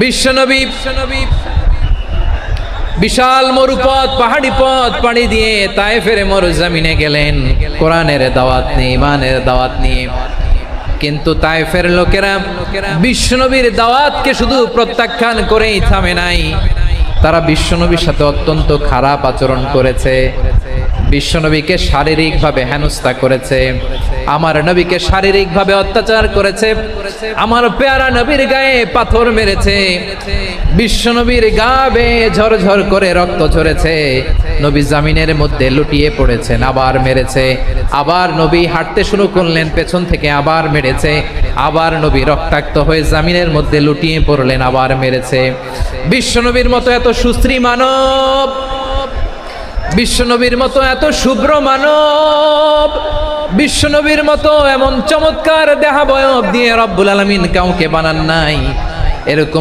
বিশ্বনবী বিশাল মরুপথ পাহাড়ি পথ পাড়ি দিয়ে তায়েফের মরুজমিনে গেলেন কোরআনের দাওয়াত নিয়ে, ইমানের দাওয়াত নিয়ে। কিন্তু তায়েফের লোকেরা বিশ্বনবীর দাওয়াতকে শুধু প্রত্যাখ্যান করেই থামে নাই, তারা বিশ্বনবীর সাথে অত্যন্ত খারাপ আচরণ করেছে, বিশ্বনবীকে শারীরিকভাবে হেনস্থা করেছে, আমার নবীকে শারীরিকভাবে অত্যাচার করেছে, আমার পেয়ারা নবীর গায়ে পাথর মেরেছে, বিশ্বনবীর গা বেয়ে ঝরঝর করে রক্ত ঝরেছে, নবী জামিনের মধ্যে লুটিয়ে পড়েছেন, আবার মেরেছে, আবার নবী হাঁটতে শুরু করলেন, পেছন থেকে আবার মেরেছে, আবার নবী রক্তাক্ত হয়ে জামিনের মধ্যে লুটিয়ে পড়লেন, আবার মেরেছে। বিশ্বনবীর মতো এত সুশ্রী মানব, বিশ্বনবীর মতো এত শুভ্র মানব, বিশ্বনবীর মতো এমন চমৎকার দেহাবয়ব দিয়ে রব্বুল আলামিন কাউকে বানান নাই। এরকম